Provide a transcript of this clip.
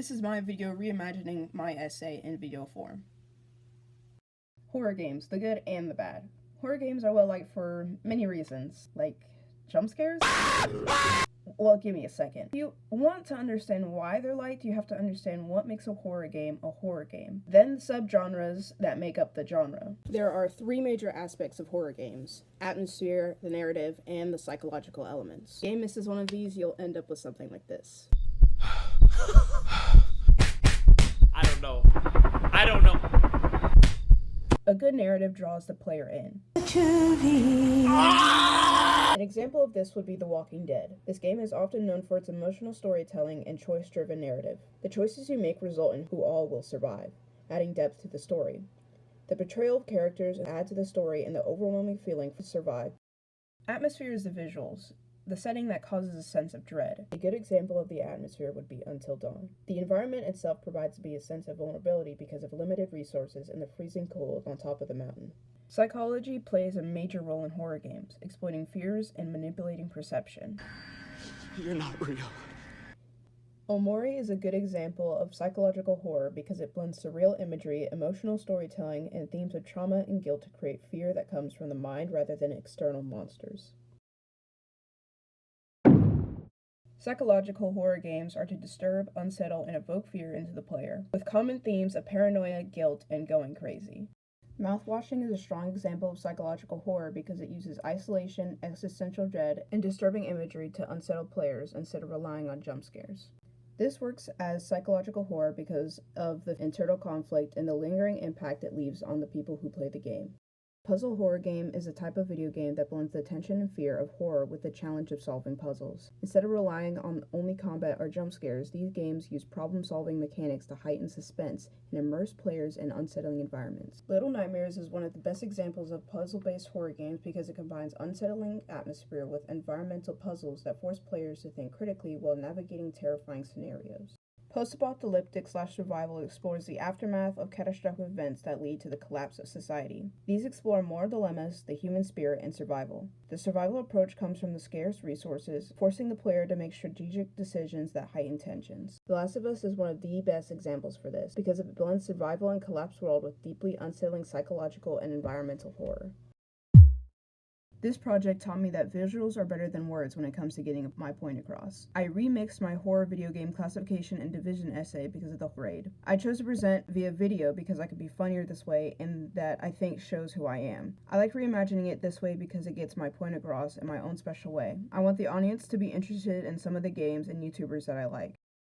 This is my video reimagining my essay in video form. Horror games, the good and the bad. Horror games are well liked for many reasons, like jump scares? Well, give me a second. If you want to understand why they're liked, you have to understand what makes a horror game, then the subgenres that make up the genre. There are three major aspects of horror games: atmosphere, the narrative, and the psychological elements. If the game misses one of these, you'll end up with something like this. I don't know. A good narrative draws the player in. An example of this would be The Walking Dead. This game is often known for its emotional storytelling and choice-driven narrative. The choices you make result in who all will survive, adding depth to the story. The portrayal of characters add to the story and the overwhelming feeling to survive. Atmosphere is the visuals, the setting that causes a sense of dread. A good example of the atmosphere would be Until Dawn. The environment itself provides me a sense of vulnerability because of limited resources and the freezing cold on top of the mountain. Psychology plays a major role in horror games, exploiting fears and manipulating perception. You're not real. Omori is a good example of psychological horror because it blends surreal imagery, emotional storytelling, and themes of trauma and guilt to create fear that comes from the mind rather than external monsters. Psychological horror games are to disturb, unsettle, and evoke fear into the player, with common themes of paranoia, guilt, and going crazy. Mouthwashing is a strong example of psychological horror because it uses isolation, existential dread, and disturbing imagery to unsettle players instead of relying on jump scares. This works as psychological horror because of the internal conflict and the lingering impact it leaves on the people who play the game. Puzzle horror game is a type of video game that blends the tension and fear of horror with the challenge of solving puzzles. Instead of relying on only combat or jump scares, these games use problem-solving mechanics to heighten suspense and immerse players in unsettling environments. Little Nightmares is one of the best examples of puzzle-based horror games because it combines unsettling atmosphere with environmental puzzles that force players to think critically while navigating terrifying scenarios. Post-apocalyptic/survival explores the aftermath of catastrophic events that lead to the collapse of society. These explore moral dilemmas, the human spirit, and survival. The survival approach comes from the scarce resources, forcing the player to make strategic decisions that heighten tensions. The Last of Us is one of the best examples for this, because it blends survival and collapsed world with deeply unsettling psychological and environmental horror. This project taught me that visuals are better than words when it comes to getting my point across. I remixed my horror video game classification and division essay because of the grade. I chose to present via video because I could be funnier this way and that I think shows who I am. I like reimagining it this way because it gets my point across in my own special way. I want the audience to be interested in some of the games and YouTubers that I like.